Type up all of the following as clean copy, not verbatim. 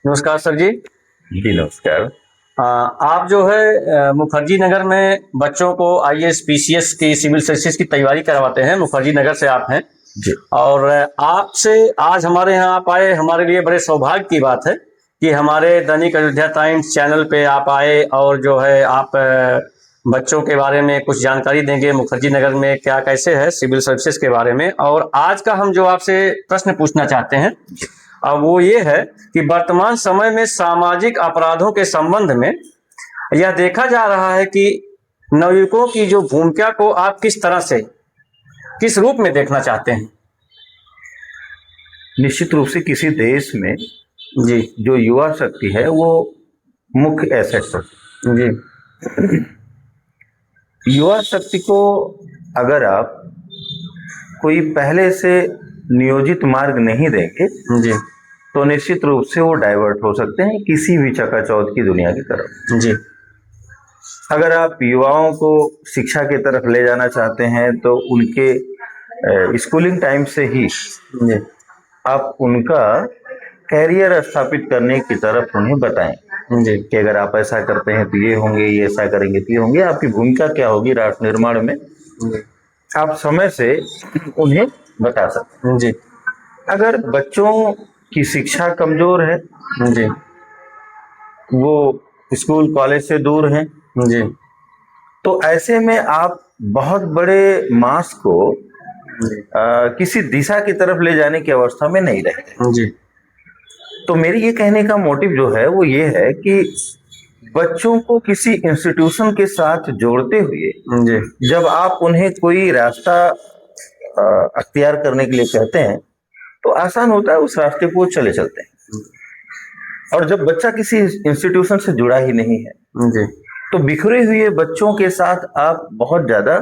नमस्कार सर जी। जी नमस्कार। आप जो है मुखर्जी नगर में बच्चों को आईएएस पीसीएस की सिविल सर्विसेज की तैयारी करवाते हैं। मुखर्जी नगर से आप हैं जी और आपसे आज हमारे यहाँ आप आए, हमारे लिए बड़े सौभाग्य की बात है कि हमारे दैनिक अयोध्या टाइम्स चैनल पे आप आए और जो है आप बच्चों के बारे में कुछ जानकारी देंगे, मुखर्जी नगर में क्या कैसे है सिविल सर्विसेज के बारे में। और आज का हम जो आपसे प्रश्न पूछना चाहते हैं अब वो ये है कि वर्तमान समय में सामाजिक अपराधों के संबंध में यह देखा जा रहा है कि नवयुवकों की जो भूमिका को आप किस तरह से, किस रूप में देखना चाहते हैं? निश्चित रूप से किसी देश में जी जो युवा शक्ति है वो मुख्य एसेट है। जी युवा शक्ति को अगर आप कोई पहले से नियोजित मार्ग नहीं देंगे जी तो निश्चित रूप से वो डाइवर्ट हो सकते हैं किसी भी चकाचौंध की दुनिया की तरफ। जी अगर आप युवाओं को शिक्षा की तरफ ले जाना चाहते हैं तो उनके स्कूलिंग टाइम से ही जी आप उनका कैरियर स्थापित करने की तरफ उन्हें बताएं जी कि अगर आप ऐसा करते हैं तो ये होंगे, ये ऐसा करेंगे तो ये होंगे, आपकी भूमिका क्या होगी राष्ट्र निर्माण में, आप समय से उन्हें बता सकते जी हैं। अगर बच्चों की शिक्षा कमजोर है, जी वो स्कूल कॉलेज से दूर हैं, जी तो ऐसे में आप बहुत बड़े मास को किसी दिशा की तरफ ले जाने की अवस्था में नहीं रहते। जी तो मेरी ये कहने का मोटिव जो है वो ये है कि बच्चों को किसी इंस्टीट्यूशन के साथ जोड़ते हुए जी जब आप उन्हें कोई रास्ता अख्तियार करने के लिए कहते हैं तो आसान होता है उस रास्ते को चले चलते हैं। और जब बच्चा किसी इंस्टीट्यूशन से जुड़ा ही नहीं है जी तो बिखरे हुए बच्चों के साथ आप बहुत ज्यादा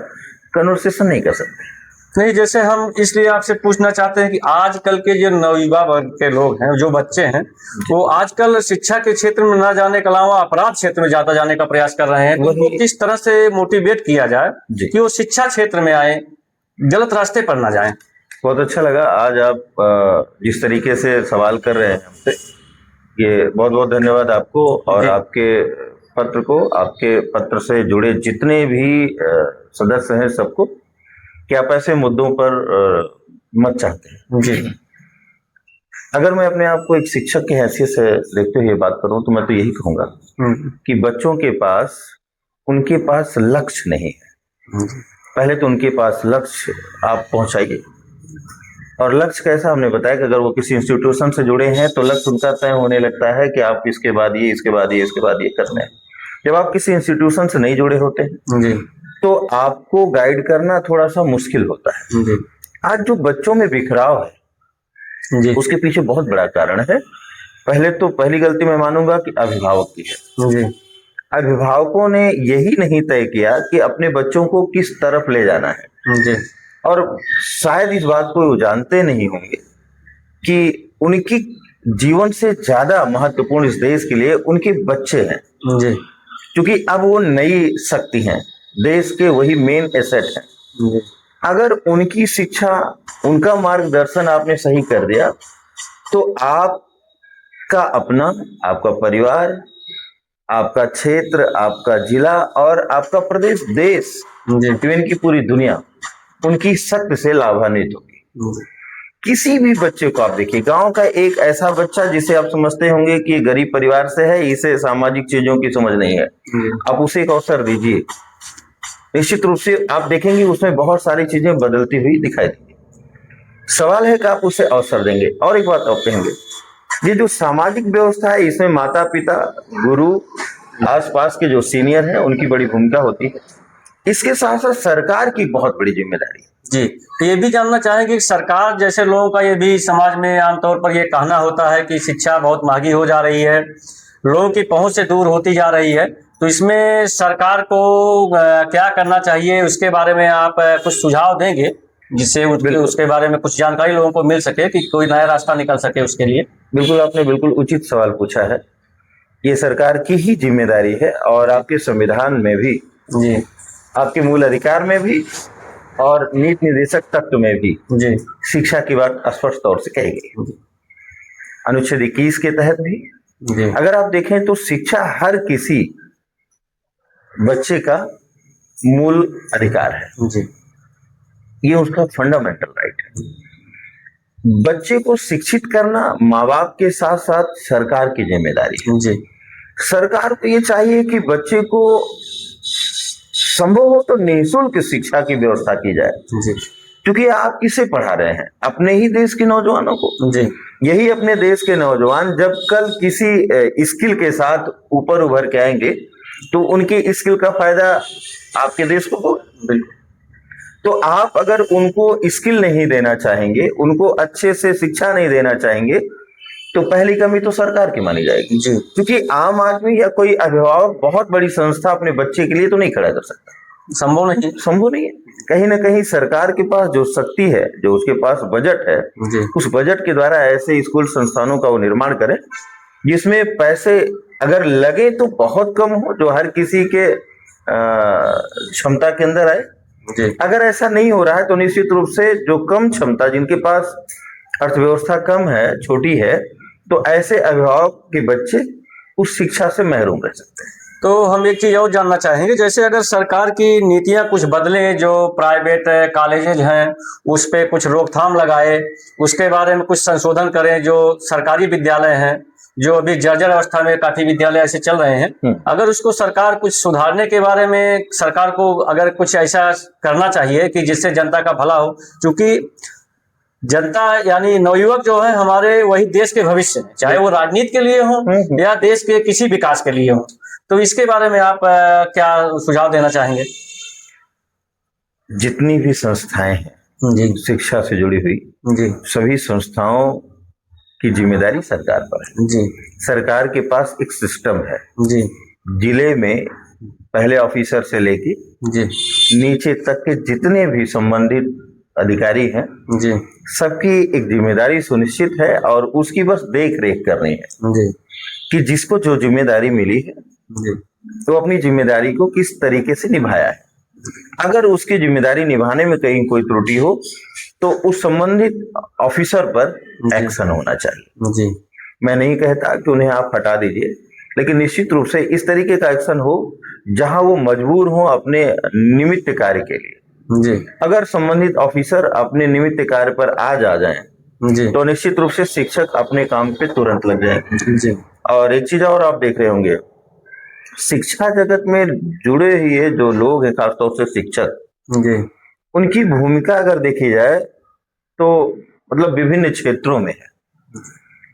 कन्वर्सेशन नहीं कर सकते। नहीं, जैसे हम इसलिए आपसे पूछना चाहते हैं कि आजकल के जो नवयुवा वर्ग के लोग हैं, जो बच्चे हैं, वो आजकल शिक्षा के क्षेत्र में ना जाने के अलावा अपराध क्षेत्र में ज्यादा जाने का प्रयास कर रहे हैं। तो उनको किस तरह से मोटिवेट किया जाए कि वो शिक्षा क्षेत्र में आए, गलत रास्ते पर ना जाए? बहुत अच्छा लगा आज आप जिस तरीके से सवाल कर रहे हैं हमसे, ये बहुत बहुत धन्यवाद आपको और आपके पत्र को, आपके पत्र से जुड़े जितने भी सदस्य हैं सबको, कि आप ऐसे मुद्दों पर मत चाहते हैं। जी अगर मैं अपने आप को एक शिक्षक की हैसियत से देखते हुए बात करूं तो मैं तो यही कहूंगा कि बच्चों के पास, उनके पास लक्ष्य नहीं है। पहले तो उनके पास लक्ष्य आप पहुंचाइए। और लक्ष्य कैसा, हमने बताया कि अगर वो किसी इंस्टीट्यूशन से जुड़े हैं तो लक्ष्य उनका तय होने लगता है कि आप इसके बाद ये, इसके बाद ये, इसके बाद ये करना है। जब आप किसी इंस्टीट्यूशन से नहीं जुड़े होते हैं जी तो आपको गाइड करना थोड़ा सा मुश्किल होता है। जी आज जो बच्चों में बिखराव है जी उसके पीछे बहुत बड़ा कारण है। पहले तो पहली गलती मैं मानूंगा कि अभिभावक की है। जी अभिभावकों ने यही नहीं तय किया कि अपने बच्चों को किस तरफ ले जाना है। जी और शायद इस बात को वो जानते नहीं होंगे कि उनकी जीवन से ज्यादा महत्वपूर्ण इस देश के लिए उनके बच्चे हैं। जी क्योंकि अब वो नई शक्ति हैं, देश के वही मेन एसेट हैं। जी अगर उनकी शिक्षा, उनका मार्गदर्शन आपने सही कर दिया तो आपका अपना, आपका परिवार, आपका क्षेत्र, आपका जिला और आपका प्रदेश, देश, इवन की पूरी दुनिया उनकी शक्ति से लाभान्वित होगी। किसी भी बच्चे को आप देखिए, गांव का एक ऐसा बच्चा जिसे आप समझते होंगे कि गरीब परिवार से है, इसे सामाजिक चीजों की समझ नहीं है, आप उसे एक अवसर दीजिए, निश्चित रूप से आप देखेंगे उसमें बहुत सारी चीजें बदलती हुई दिखाई देंगी। सवाल है कि आप उसे अवसर देंगे। और एक बात आप कहेंगे, ये जो सामाजिक व्यवस्था है इसमें माता पिता, गुरु, आसपास के जो सीनियर हैं उनकी बड़ी भूमिका होती है। इसके साथ साथ सरकार की बहुत बड़ी जिम्मेदारी है। जी, तो ये भी जानना चाहेंगे कि सरकार जैसे लोगों का ये भी समाज में आमतौर पर ये कहना होता है कि शिक्षा बहुत महंगी हो जा रही है, लोगों की पहुंच से दूर होती जा रही है, तो इसमें सरकार को क्या करना चाहिए, उसके बारे में आप कुछ सुझाव देंगे जिससे उसके बारे में कुछ जानकारी लोगों को मिल सके कि कोई नया रास्ता निकल सके उसके लिए? बिल्कुल, आपने बिल्कुल उचित सवाल पूछा है। ये सरकार की ही जिम्मेदारी है और आपके संविधान में भी, जी, आपके मूल अधिकार में भी और नीति निर्देशक तत्व में भी जी, शिक्षा की बात स्पष्ट तौर से कही गई। अनुच्छेद 21 के तहत भी जी अगर आप देखें तो शिक्षा हर किसी बच्चे का मूल अधिकार है, जी ये उसका फंडामेंटल राइट है। बच्चे को शिक्षित करना माँ बाप के साथ साथ सरकार की जिम्मेदारी है। जी सरकार को ये चाहिए कि बच्चे को संभव हो तो निःशुल्क शिक्षा की व्यवस्था की जाए, जी क्योंकि आप किसे पढ़ा रहे हैं? अपने ही देश के नौजवानों को। जी यही अपने देश के नौजवान जब कल किसी स्किल के साथ ऊपर उभर के आएंगे तो उनकी स्किल का फायदा आपके देश को होगा। बिल्कुल। तो आप अगर उनको स्किल नहीं देना चाहेंगे, उनको अच्छे से शिक्षा नहीं देना चाहेंगे, तो पहली कमी तो सरकार की मानी जाएगी, जी क्योंकि आम आदमी या कोई अभिभावक बहुत बड़ी संस्था अपने बच्चे के लिए तो नहीं खड़ा कर सकता, संभव नहीं है। कहीं ना कहीं सरकार के पास जो शक्ति है, जो उसके पास बजट है, जी उस बजट के द्वारा ऐसे स्कूल संस्थानों का वो निर्माण करें जिसमें पैसे अगर लगे तो बहुत कम हो, जो हर किसी के क्षमता के अंदर आए। जी अगर ऐसा नहीं हो रहा है तो निश्चित रूप से जो कम क्षमता, जिनके पास अर्थव्यवस्था कम है, छोटी है, तो ऐसे अभिभावक के बच्चे उस शिक्षा से महरूम रह सकते हैं। तो हम एक चीज़ और जानना चाहेंगे, जैसे अगर सरकार की नीतियां कुछ बदलें, जो प्राइवेट कॉलेजेज हैं उस पे कुछ रोकथाम लगाए, उसके बारे में कुछ संशोधन करें, जो सरकारी विद्यालय हैं जो अभी जर्जर अवस्था में काफ़ी विद्यालय ऐसे चल रहे हैं, अगर उसको सरकार कुछ सुधारने के बारे में सरकार को अगर कुछ ऐसा करना चाहिए कि जिससे जनता का भला हो, क्योंकि जनता यानी नवयुवक जो है हमारे वही देश के भविष्य हैं, चाहे वो राजनीति के लिए हो या देश के किसी विकास के लिए हो। तो इसके बारे में आप क्या सुझाव देना चाहेंगे? जितनी भी संस्थाएं हैं जी शिक्षा से जुड़ी हुई, जी सभी संस्थाओं की जिम्मेदारी सरकार पर है। जी सरकार के पास एक सिस्टम है, जी जिले में पहले ऑफिसर से लेके जी नीचे तक के जितने भी संबंधित अधिकारी हैं, जी सबकी एक जिम्मेदारी सुनिश्चित है और उसकी बस देख रेख करनी है जी कि जिसको जो जिम्मेदारी मिली है जी तो अपनी जिम्मेदारी को किस तरीके से निभाया है। अगर उसकी जिम्मेदारी निभाने में कहीं कोई त्रुटि हो तो उस संबंधित ऑफिसर पर एक्शन होना चाहिए। जी मैं नहीं कहता कि उन्हें आप हटा दीजिए, लेकिन निश्चित रूप से इस तरीके का एक्शन हो जहां वो मजबूर हो अपने निमित्त कार्य के लिए। जी अगर संबंधित ऑफिसर अपने निमित्त कार्य पर आज आ जाएं जी तो निश्चित रूप से शिक्षक अपने काम पे तुरंत लग जाएंगे। जी और एक चीज और आप देख रहे होंगे, शिक्षा जगत में जुड़े हुए जो लोग हैं, खासतौर से शिक्षक, जी उनकी भूमिका अगर देखी जाए तो मतलब विभिन्न क्षेत्रों में है।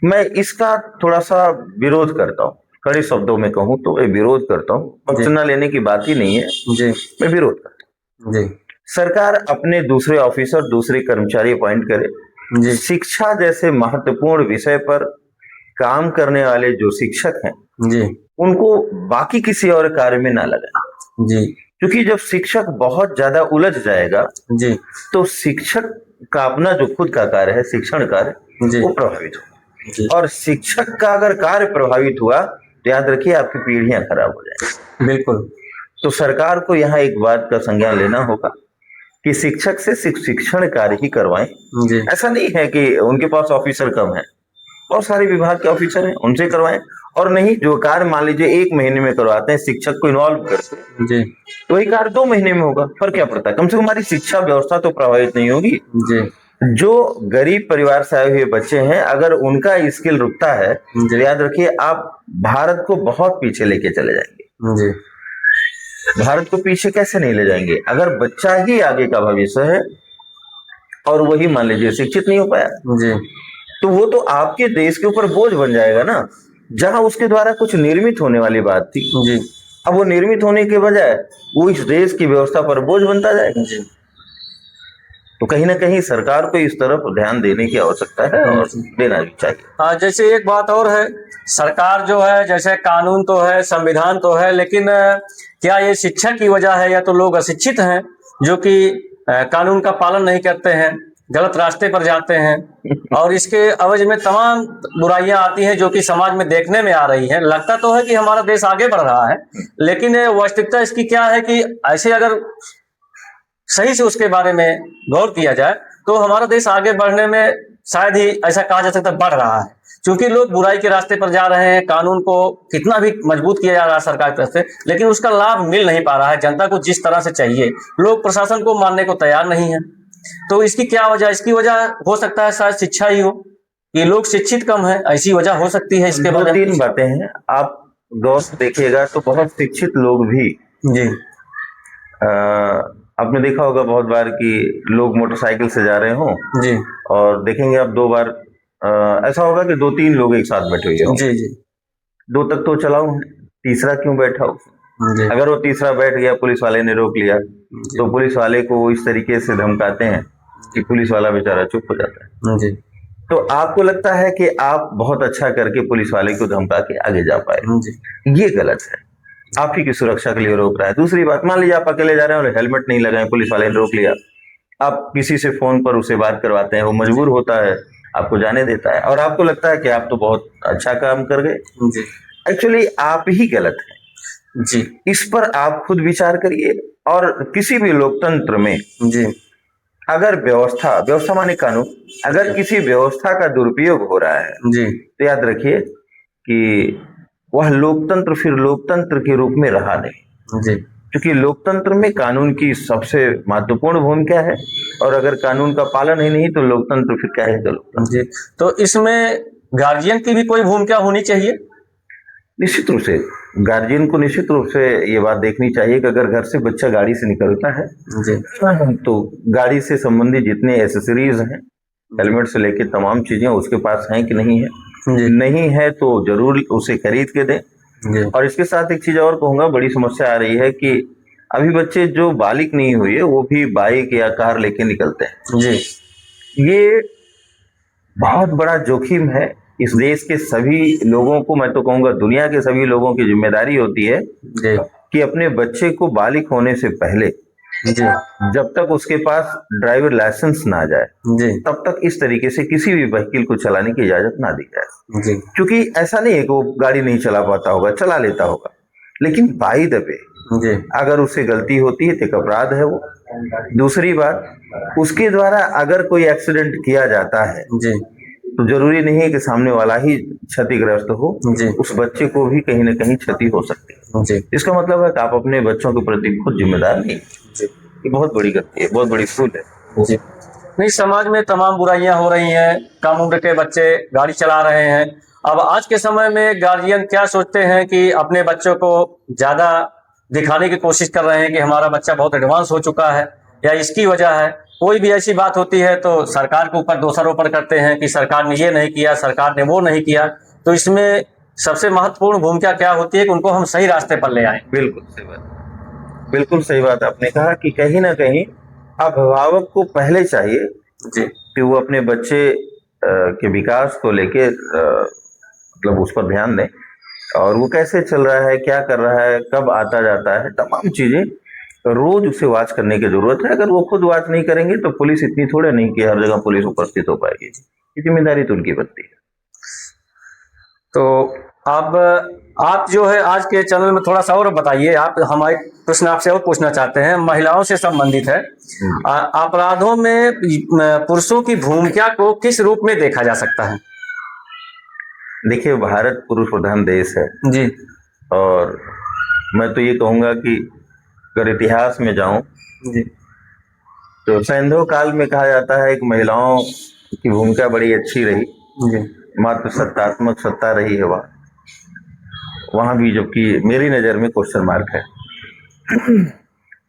मैं इसका थोड़ा सा विरोध करता हूँ, कड़े शब्दों में कहूँ तो मैं विरोध करता हूँ। पक्ष न लेने की बात ही नहीं है, जी मैं विरोध करता हूँ। जी सरकार अपने दूसरे ऑफिसर, दूसरे कर्मचारी अपॉइंट करे। जी शिक्षा जैसे महत्वपूर्ण विषय पर काम करने वाले जो शिक्षक हैं, जी उनको बाकी किसी और कार्य में ना लगाए, जी क्योंकि जब शिक्षक बहुत ज्यादा उलझ जाएगा जी तो शिक्षक का अपना जो खुद का कार्य है, शिक्षण कार्य, जी वो प्रभावित होगा। जी और शिक्षक का अगर कार्य प्रभावित हुआ तो याद रखिए आपकी पीढ़ियां खराब हो जाएंगी। बिल्कुल। तो सरकार को यहाँ एक बात का संज्ञान लेना होगा कि शिक्षक से शिक्षण कार्य ही करवाएं। जी ऐसा नहीं है कि उनके पास ऑफिसर कम है, बहुत सारे विभाग के ऑफिसर हैं, उनसे करवाएं। और नहीं, जो कार्य मान लीजिए 1 महीने में करवाते हैं, शिक्षक को इन्वॉल्व करते जी तो वही कार्य 2 महीने में होगा। पर क्या पड़ता है, कम से कम हमारी शिक्षा व्यवस्था तो प्रभावित नहीं होगी। जी जो गरीब परिवार से आए हुए बच्चे हैं, अगर उनका स्किल रुकता है तो याद रखिए आप भारत को बहुत पीछे लेके चले जाएंगे। जी भारत को पीछे कैसे नहीं ले जाएंगे? अगर बच्चा ही आगे का भविष्य है और वही मान लीजिए शिक्षित नहीं हो पाया, जी तो वो तो आपके देश के ऊपर बोझ बन जाएगा ना, जहां उसके द्वारा कुछ निर्मित होने वाली बात थी। जी अब वो निर्मित होने के बजाय वो इस देश की व्यवस्था पर बोझ बनता जाएगा। जी तो कहीं ना कहीं सरकार को इस तरफ ध्यान देने की आवश्यकता है और देना भी चाहिए। हाँ, जैसे एक बात और है, सरकार जो है, जैसे कानून तो है, संविधान तो है, लेकिन क्या ये शिक्षा की वजह है या तो लोग अशिक्षित हैं जो कि कानून का पालन नहीं करते हैं, गलत रास्ते पर जाते हैं और इसके अवज में तमाम बुराइयां आती हैं जो कि समाज में देखने में आ रही हैं। लगता तो है कि हमारा देश आगे बढ़ रहा है, लेकिन वास्तविकता इसकी क्या है कि ऐसे अगर सही से उसके बारे में गौर किया जाए तो हमारा देश आगे बढ़ने में शायद ही ऐसा कहा जा सकता है बढ़ रहा है, क्योंकि लोग बुराई के रास्ते पर जा रहे हैं, कानून को कितना भी मजबूत किया जा रहा है सरकार की तरफ से, लेकिन उसका लाभ मिल नहीं पा रहा है जनता को जिस तरह से चाहिए। लोग प्रशासन को मानने को तैयार नहीं है। तो इसकी क्या वजह? इसकी वजह हो सकता है शायद शिक्षा ही हो, ये लोग शिक्षित कम है, ऐसी वजह हो सकती है। इसके दो बारे में तीन बातें हैं, आप गौर से देखिएगा तो बहुत शिक्षित लोग भी जी आपने देखा होगा बहुत बार कि लोग मोटरसाइकिल से जा रहे हों जी और देखेंगे आप दो बार ऐसा होगा कि दो तीन लोग एक साथ बैठे हुए होंगे। जी जी दो तक तो चलाऊ है, तीसरा क्यों बैठा हो? जी अगर वो तीसरा बैठ गया, पुलिस वाले ने रोक लिया, तो पुलिस वाले को वो इस तरीके से धमकाते हैं कि पुलिस वाला बेचारा चुप हो जाता है। जी तो आपको लगता है कि आप बहुत अच्छा करके पुलिस वाले को धमका के आगे जा पाए, जी ये गलत है। आप ही की सुरक्षा के लिए रोक रहा है। दूसरी बात, मान लीजिए आप अकेले जा रहे हैं और हेलमेट नहीं लगाए, पुलिस वाले ने रोक लिया, आप किसी से फोन पर उसे बात करवाते हैं, वो मजबूर होता है, आपको जाने देता है और आपको लगता है कि आप तो बहुत अच्छा काम कर गए। जी एक्चुअली आप ही गलत हैं। जी इस पर आप खुद विचार करिए। और किसी भी लोकतंत्र में जी अगर व्यवस्था माने कानून, अगर किसी व्यवस्था का दुरुपयोग हो रहा है जी तो याद रखिए कि वह लोकतंत्र फिर लोकतंत्र के रूप में रहा नहीं। जी क्योंकि लोकतंत्र में कानून की सबसे महत्वपूर्ण भूमिका है और अगर कानून का पालन ही नहीं तो लोकतंत्र फिर क्या है? तो लोकतंत्र। जी। तो इसमें गार्जियन की भी कोई भूमिका होनी चाहिए? निश्चित रूप से गार्जियन को निश्चित रूप से ये बात देखनी चाहिए कि अगर घर से बच्चा गाड़ी से निकलता है जी तो गाड़ी से संबंधित जितने एसेसरीज हैं, हेलमेट से लेके तमाम चीजें उसके पास हैं कि नहीं है। जी नहीं है तो जरूर उसे खरीद के दें। जी और इसके साथ एक चीज और कहूंगा, बड़ी समस्या आ रही है कि अभी बच्चे जो बालिग नहीं हुए वो भी बाइक या कार लेके निकलते हैं। जी ये बहुत बड़ा जोखिम है। इस देश के सभी लोगों को, मैं तो कहूंगा दुनिया के सभी लोगों की जिम्मेदारी होती है जी कि अपने बच्चे को बालिग होने से पहले, जी जब तक उसके पास ड्राइवर लाइसेंस ना आ जाए, जी तब तक इस तरीके से किसी भी व्हीकल को चलाने की इजाजत ना दी जाए। जी क्योंकि ऐसा नहीं है कि वो गाड़ी नहीं चला पाता होगा, चला लेता होगा, लेकिन बाई द वे जी अगर उससे गलती होती है तो एक अपराध है वो। दूसरी बात, उसके द्वारा अगर कोई एक्सीडेंट किया जाता है जी तो जरूरी नहीं है कि सामने वाला ही क्षतिग्रस्त हो, जी उस बच्चे को भी कहीं ना कहीं क्षति हो सकती है। जी इसका मतलब है कि आप अपने बच्चों के प्रति खुद जिम्मेदार नहीं। जी ये बहुत बड़ी गलती है, बहुत बड़ी भूल है। जी। नहीं, समाज में तमाम बुराइयां हो रही हैं, कम उम्र के बच्चे गाड़ी चला रहे हैं। अब आज के समय में गार्जियन क्या सोचते हैं कि अपने बच्चों को ज्यादा दिखाने की कोशिश कर रहे हैं कि हमारा बच्चा बहुत एडवांस हो चुका है या इसकी वजह है। कोई भी ऐसी बात होती है तो सरकार के ऊपर दोषारोपण करते हैं कि सरकार ने ये नहीं किया, सरकार ने वो नहीं किया। तो इसमें सबसे महत्वपूर्ण भूमिका क्या होती है कि उनको हम सही रास्ते पर ले आए। बिल्कुल सही बात, बिल्कुल सही बात आपने कहा कि कहीं ना कहीं अभिभावक को पहले चाहिए जी कि वो अपने बच्चे के विकास को लेके मतलब उस पर ध्यान दें और वो कैसे चल रहा है, क्या कर रहा है, कब आता जाता है, तमाम चीजें रोज उसे वॉच करने की जरूरत है। अगर वो खुद वॉच नहीं करेंगे तो पुलिस इतनी थोड़े नहीं कि हर जगह पुलिस उपस्थित हो पाएगी, ये जिम्मेदारी तो उनकी बनती है। तो अब आप जो है आज के चैनल में थोड़ा सा और बताइए। आप हमारे प्रश्न आपसे और पूछना चाहते हैं, महिलाओं से संबंधित है। अपराधों में पुरुषों की भूमिका को किस रूप में देखा जा सकता है? देखिए, भारत पुरुष प्रधान देश है जी और मैं तो ये कहूंगा कि अगर इतिहास में जाऊं जी तो सैंधव काल में कहा जाता है कि महिलाओं की भूमिका बड़ी अच्छी रही, जी मात्र सत्तात्मक सत्ता रही है वहां भी, जबकि मेरी नजर में क्वेश्चन मार्क है।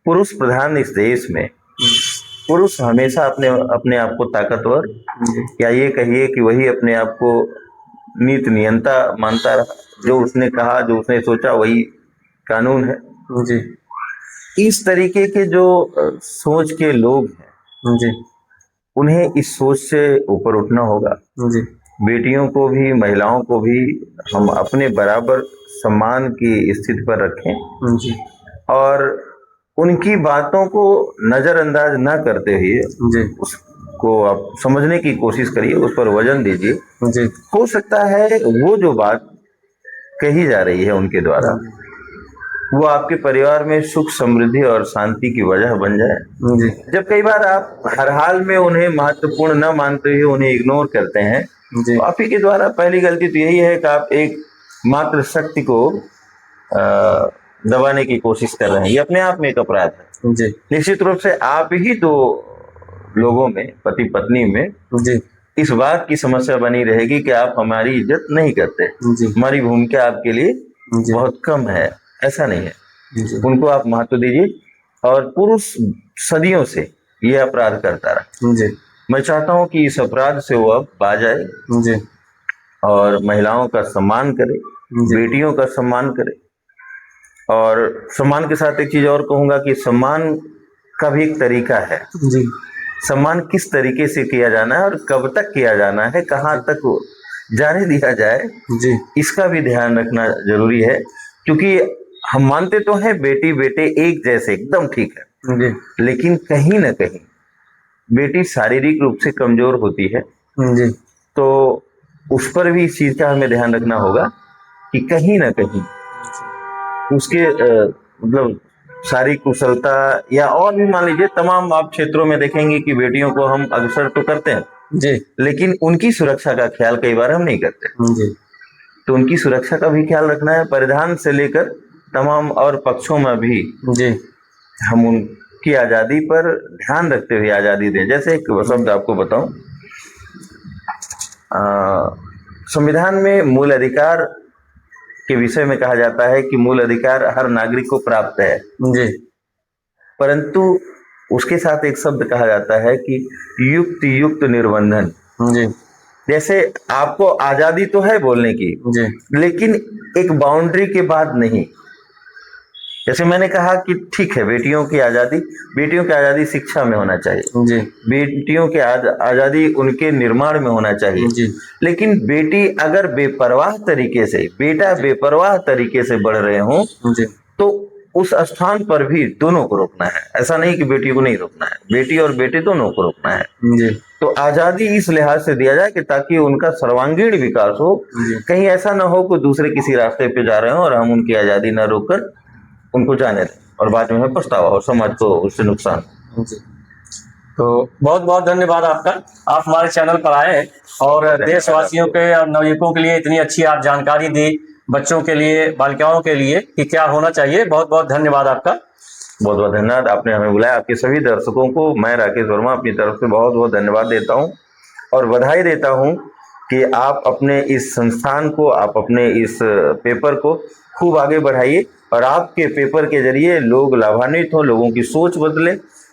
पुरुष प्रधान इस देश में पुरुष हमेशा अपने अपने आप को ताकतवर, या ये कहिए कि वही अपने आप को नीति नियंता मानता रहा। जो उसने कहा, जो उसने सोचा वही कानून है। जी इस तरीके के जो सोच के लोग हैं, जी उन्हें इस सोच से ऊपर उठना होगा। जी बेटियों को भी, महिलाओं को भी हम अपने बराबर सम्मान की स्थिति पर रखें जी और उनकी बातों को नजरअंदाज न करते हुए जी उसको आप समझने की कोशिश करिए, उस पर वजन दीजिए। जी हो सकता है वो जो बात कही जा रही है उनके द्वारा वो आपके परिवार में सुख समृद्धि और शांति की वजह बन जाए। जी जब कई बार आप हर हाल में उन्हें महत्वपूर्ण न मानते हुए उन्हें इग्नोर करते हैं जी तो आप ही के द्वारा पहली गलती तो यही है कि आप एक मात्र शक्ति को दबाने की कोशिश कर रहे हैं। ये अपने आप में एक अपराध है। जी निश्चित रूप से आप ही दो लोगों में, पति पत्नी में, जी इस बात की समस्या बनी रहेगी कि आप हमारी इज्जत नहीं करते, जी हमारी भूमिका आपके लिए जी बहुत कम है। ऐसा नहीं है, जी उनको आप महत्व दीजिए। और पुरुष सदियों से ये अपराध करता रहा। जी मैं चाहता हूं कि इस अपराध से वो अब बाज आए जी और महिलाओं का सम्मान करे, जी बेटियों का सम्मान करे। और सम्मान के साथ एक चीज और कहूंगा कि सम्मान का भी एक तरीका है। जी सम्मान किस तरीके से किया जाना है और कब तक किया जाना है, कहाँ तक जाने दिया जाए, जी इसका भी ध्यान रखना जरूरी है। क्योंकि हम मानते तो हैं बेटी बेटे एक जैसे, एकदम ठीक है, जी लेकिन कहीं ना कहीं बेटी शारीरिक रूप से कमजोर होती है। जी तो उस पर भी इस चीज का हमें ध्यान रखना होगा कि कहीं ना कहीं उसके मतलब शारीरिक कुशलता या और भी मान लीजिए तमाम आप क्षेत्रों में देखेंगे कि बेटियों को हम अग्रसर तो करते हैं, जी लेकिन उनकी सुरक्षा का ख्याल कई बार हम नहीं करते। जी तो उनकी सुरक्षा का भी ख्याल रखना है, परिधान से लेकर तमाम और पक्षों में भी जी हम उनकी आजादी पर ध्यान रखते हुए आजादी दें। जैसे एक शब्द आपको बताऊं, संविधान में मूल अधिकार के विषय में कहा जाता है कि मूल अधिकार हर नागरिक को प्राप्त है, जी परंतु उसके साथ एक शब्द कहा जाता है कि युक्त युक्त निर्बंधन। जी जैसे आपको आजादी तो है बोलने की, जी लेकिन एक बाउंड्री के बाद नहीं। जैसे मैंने कहा कि ठीक है, बेटियों की आजादी शिक्षा में होना चाहिए, जी बेटियों की आजादी उनके निर्माण में होना चाहिए, जी लेकिन बेटी अगर बेपरवाह तरीके से, बेटा बेपरवाह तरीके से बढ़ रहे हों, जी तो उस स्थान पर भी दोनों को रोकना है। ऐसा नहीं कि बेटी को नहीं रोकना है, बेटी और बेटे दोनों को रोकना है। जी तो आजादी इस लिहाज से दिया जाए कि ताकि उनका सर्वांगीण विकास हो। जी कहीं ऐसा ना हो कि दूसरे किसी रास्ते पे जा रहे हो और हम उनकी आजादी ना रोककर उनको जाने दें और बाद में हमें पछतावा और समाज को उससे नुकसान। जी तो बहुत बहुत धन्यवाद आपका, आप हमारे चैनल पर आए और देशवासियों के और नवयुवकों के लिए इतनी अच्छी आप जानकारी दी, बच्चों के लिए, बालिकाओं के लिए कि क्या होना चाहिए। बहुत बहुत धन्यवाद आपका। बहुत बहुत धन्यवाद, आपने हमें बुलाया। आपके सभी दर्शकों को मैं राकेश वर्मा अपनी तरफ से बहुत बहुत धन्यवाद देता हूं और बधाई देता हूं कि आप अपने इस संस्थान को, आप अपने इस पेपर को खूब आगे बढ़ाइए और आपके पेपर के जरिए लोग लाभान्वित हों, लोगों की सोच बदले,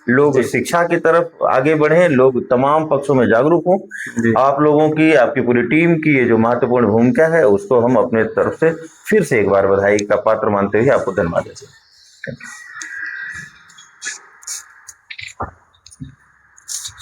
लोग शिक्षा की तरफ आगे बढ़ें, लोग तमाम पक्षों में जागरूक हों। आप लोगों की, आपकी पूरी टीम की ये जो महत्वपूर्ण भूमिका है, उसको हम अपने तरफ से फिर से एक बार बधाई का पात्र मानते हुए आपको धन्यवाद देते हैं।